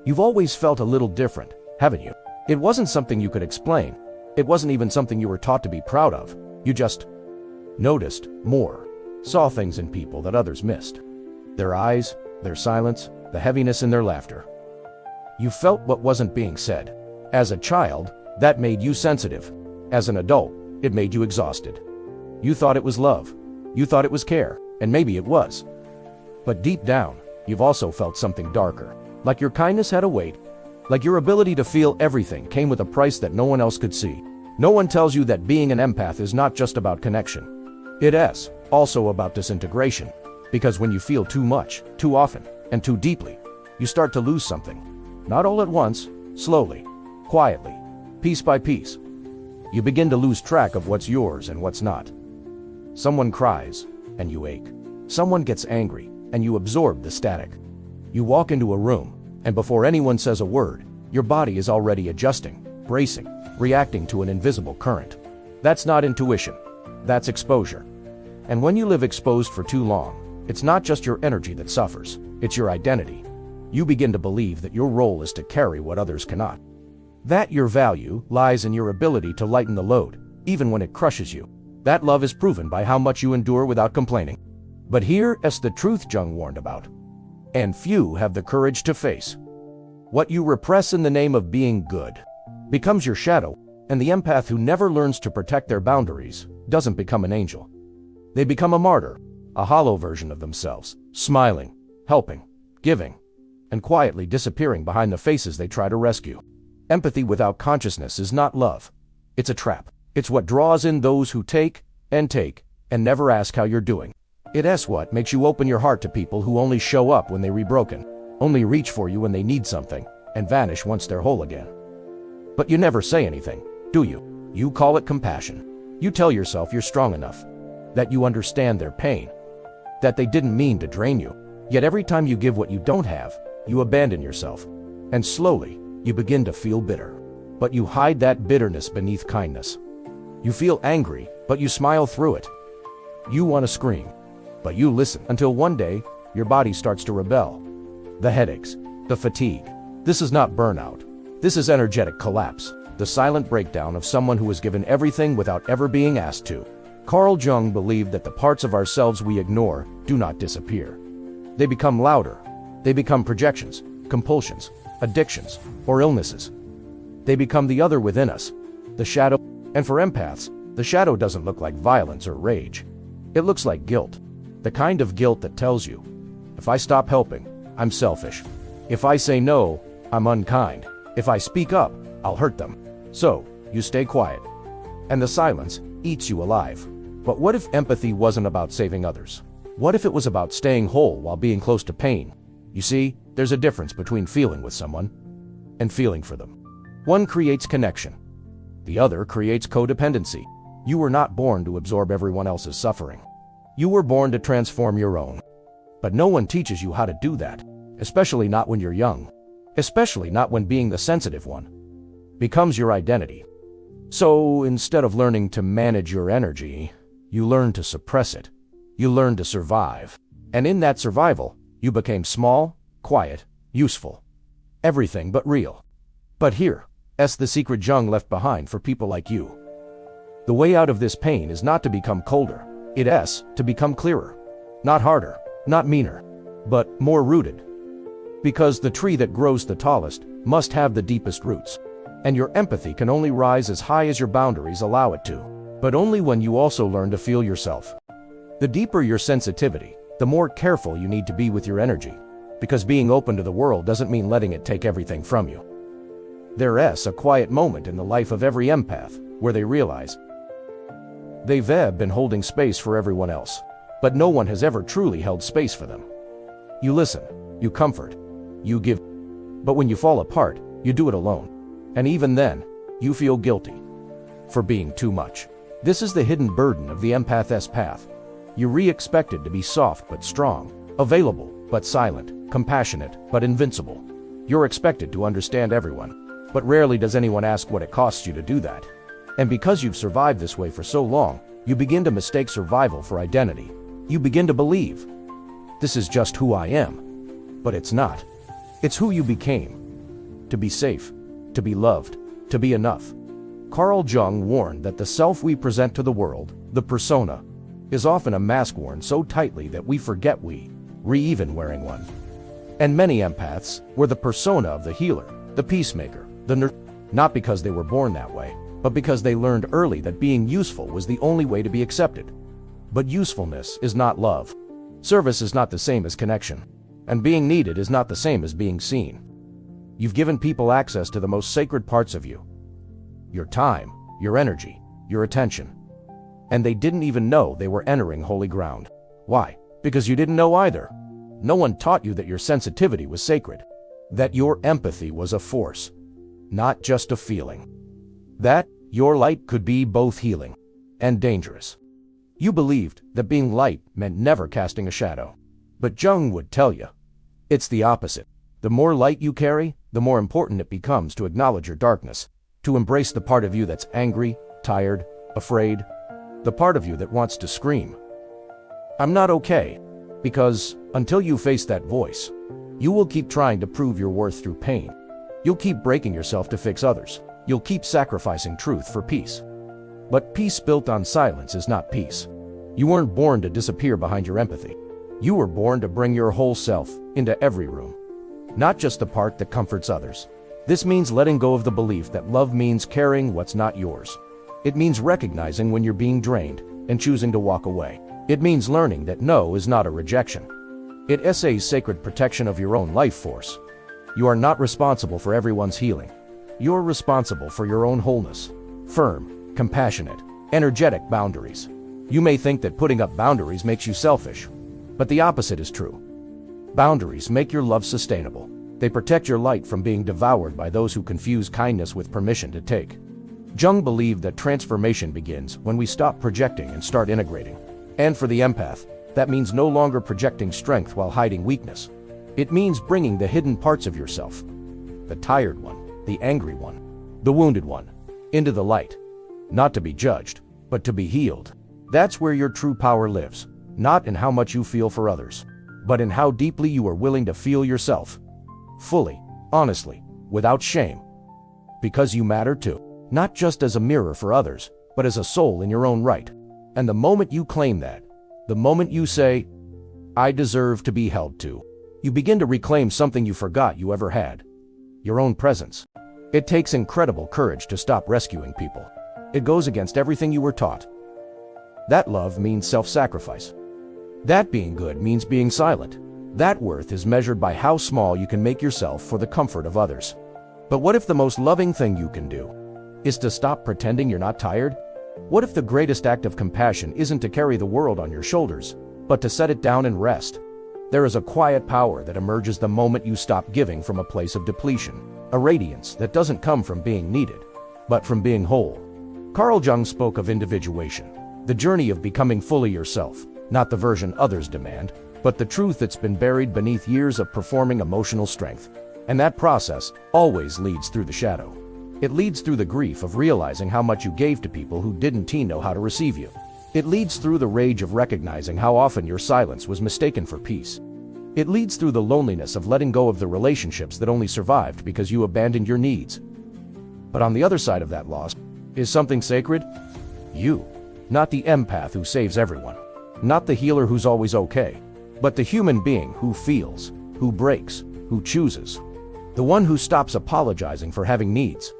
You've always felt a little different, haven't you? It wasn't something you could explain. It wasn't even something you were taught to be proud of. You just noticed more, saw things in people that others missed. Their eyes, their silence, the heaviness in their laughter. You felt what wasn't being said. As a child, that made you sensitive. As an adult, it made you exhausted. You thought it was love. You thought it was care, and maybe it was. But deep down, you've also felt something darker. Like your kindness had a weight. Like your ability to feel everything came with a price that no one else could see. No one tells you that being an empath is not just about connection. It is also about disintegration. Because when you feel too much, too often, and too deeply, you start to lose something. Not all at once, slowly, quietly, piece by piece. You begin to lose track of what's yours and what's not. Someone cries, and you ache. Someone gets angry, and you absorb the static. You walk into a room, and before anyone says a word, your body is already adjusting, bracing, reacting to an invisible current. That's not intuition. That's exposure. And when you live exposed for too long, it's not just your energy that suffers, it's your identity. You begin to believe that your role is to carry what others cannot. That your value lies in your ability to lighten the load, even when it crushes you. That love is proven by how much you endure without complaining. But here's the truth Jung warned about. And few have the courage to face. What you repress in the name of being good becomes your shadow, and the empath who never learns to protect their boundaries doesn't become an angel. They become a martyr, a hollow version of themselves, smiling, helping, giving, and quietly disappearing behind the faces they try to rescue. Empathy without consciousness is not love. It's a trap. It's what draws in those who take, and never ask how you're doing. It's what makes you open your heart to people who only show up when they're rebroken, only reach for you when they need something, and vanish once they're whole again. But you never say anything, do you? You call it compassion. You tell yourself you're strong enough, that you understand their pain, that they didn't mean to drain you. Yet every time you give what you don't have, you abandon yourself. And slowly, you begin to feel bitter. But you hide that bitterness beneath kindness. You feel angry, but you smile through it. You want to scream, but you listen until one day, your body starts to rebel. The headaches, the fatigue. This is not burnout. This is energetic collapse, the silent breakdown of someone who has given everything without ever being asked to. Carl Jung believed that the parts of ourselves we ignore do not disappear. They become louder. They become projections, compulsions, addictions, or illnesses. They become the other within us, the shadow. And for empaths, the shadow doesn't look like violence or rage. It looks like guilt. The kind of guilt that tells you, if I stop helping, I'm selfish. If I say no, I'm unkind. If I speak up, I'll hurt them. So, you stay quiet. And the silence eats you alive. But what if empathy wasn't about saving others? What if it was about staying whole while being close to pain? You see, there's a difference between feeling with someone and feeling for them. One creates connection. The other creates codependency. You were not born to absorb everyone else's suffering. You were born to transform your own. But no one teaches you how to do that, especially not when you're young. Especially not when being the sensitive one becomes your identity. So instead of learning to manage your energy, you learn to suppress it. You learn to survive. And in that survival, you became small, quiet, useful. Everything but real. But here's the secret Jung left behind for people like you. The way out of this pain is not to become colder. It's to become clearer. Not harder, not meaner, but more rooted. Because the tree that grows the tallest must have the deepest roots. And your empathy can only rise as high as your boundaries allow it to. But only when you also learn to feel yourself. The deeper your sensitivity, the more careful you need to be with your energy. Because being open to the world doesn't mean letting it take everything from you. There's a quiet moment in the life of every empath where they realize they've been holding space for everyone else, but no one has ever truly held space for them. You listen, you comfort, you give, but when you fall apart, you do it alone. And even then, you feel guilty for being too much. This is the hidden burden of the empath's path. You're expected to be soft but strong, available but silent, compassionate but invincible. You're expected to understand everyone, but rarely does anyone ask what it costs you to do that. And because you've survived this way for so long, you begin to mistake survival for identity. You begin to believe, this is just who I am. But it's not. It's who you became. to be safe, to be loved, to be enough. Carl Jung warned that the self we present to the world, the persona, is often a mask worn so tightly that we forget we're even wearing one. And many empaths were the persona of the healer, the peacemaker, the nurse, not because they were born that way, but because they learned early that being useful was the only way to be accepted. But usefulness is not love. Service is not the same as connection. And being needed is not the same as being seen. You've given people access to the most sacred parts of you. Your time, your energy, your attention. And they didn't even know they were entering holy ground. Why? Because you didn't know either. No one taught you that your sensitivity was sacred. That your empathy was a force, not just a feeling. That your light could be both healing and dangerous. You believed that being light meant never casting a shadow. But Jung would tell you, it's the opposite. The more light you carry, the more important it becomes to acknowledge your darkness, to embrace the part of you that's angry, tired, afraid, the part of you that wants to scream, I'm not okay. Because until you face that voice, you will keep trying to prove your worth through pain. You'll keep breaking yourself to fix others. You'll keep sacrificing truth for peace. But peace built on silence is not peace. You weren't born to disappear behind your empathy. You were born to bring your whole self into every room, not just the part that comforts others. This means letting go of the belief that love means carrying what's not yours. It means recognizing when you're being drained and choosing to walk away. It means learning that no is not a rejection. It essays sacred protection of your own life force. You are not responsible for everyone's healing. You're responsible for your own wholeness. Firm, compassionate, energetic boundaries. You may think that putting up boundaries makes you selfish, but the opposite is true. Boundaries make your love sustainable. They protect your light from being devoured by those who confuse kindness with permission to take. Jung believed that transformation begins when we stop projecting and start integrating. And for the empath, that means no longer projecting strength while hiding weakness. It means bringing the hidden parts of yourself, the tired one, the angry one, the wounded one, into the light. Not to be judged, but to be healed. That's where your true power lives, not in how much you feel for others, but in how deeply you are willing to feel yourself. Fully, honestly, without shame. Because you matter too, not just as a mirror for others, but as a soul in your own right. And the moment you claim that, the moment you say, I deserve to be held too, you begin to reclaim something you forgot you ever had. Your own presence. It takes incredible courage to stop rescuing people. It goes against everything you were taught. That love means self-sacrifice. That being good means being silent. That worth is measured by how small you can make yourself for the comfort of others. But what if the most loving thing you can do is to stop pretending you're not tired? What if the greatest act of compassion isn't to carry the world on your shoulders, but to set it down and rest? There is a quiet power that emerges the moment you stop giving from a place of depletion, a radiance that doesn't come from being needed, but from being whole. Carl Jung spoke of individuation, the journey of becoming fully yourself, not the version others demand, but the truth that's been buried beneath years of performing emotional strength. And that process always leads through the shadow. It leads through the grief of realizing how much you gave to people who didn't know how to receive you. It leads through the rage of recognizing how often your silence was mistaken for peace. It leads through the loneliness of letting go of the relationships that only survived because you abandoned your needs. But on the other side of that loss is something sacred. You. Not the empath who saves everyone. Not the healer who's always okay. But the human being who feels, who breaks, who chooses. The one who stops apologizing for having needs.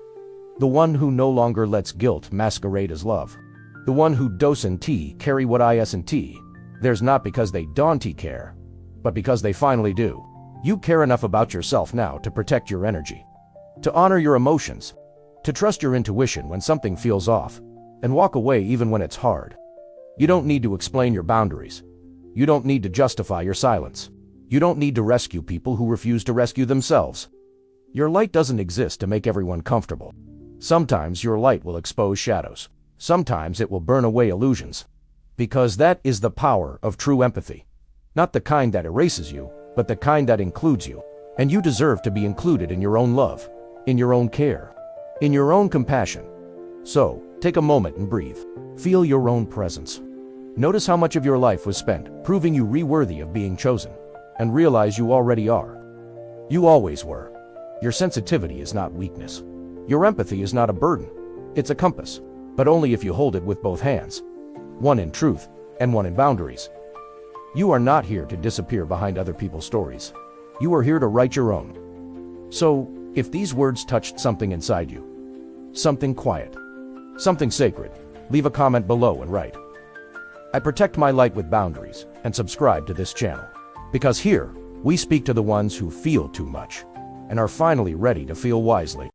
The one who no longer lets guilt masquerade as love. The one who doesn't carry what isn't theirs not because they don't care, but because they finally do. You care enough about yourself now to protect your energy, to honor your emotions, to trust your intuition when something feels off, and walk away even when it's hard. You don't need to explain your boundaries. You don't need to justify your silence. You don't need to rescue people who refuse to rescue themselves. Your light doesn't exist to make everyone comfortable. Sometimes your light will expose shadows. Sometimes it will burn away illusions. Because that is the power of true empathy. Not the kind that erases you, but the kind that includes you. And you deserve to be included in your own love, in your own care, in your own compassion. So, take a moment and breathe. Feel your own presence. Notice how much of your life was spent proving you worthy of being chosen, and realize you already are. You always were. Your sensitivity is not weakness. Your empathy is not a burden. It's a compass, but only if you hold it with both hands. One in truth, and one in boundaries. You are not here to disappear behind other people's stories. You are here to write your own. So, if these words touched something inside you, something quiet, something sacred, leave a comment below and write, "I protect my light with boundaries," and subscribe to this channel. Because here, we speak to the ones who feel too much and are finally ready to feel wisely.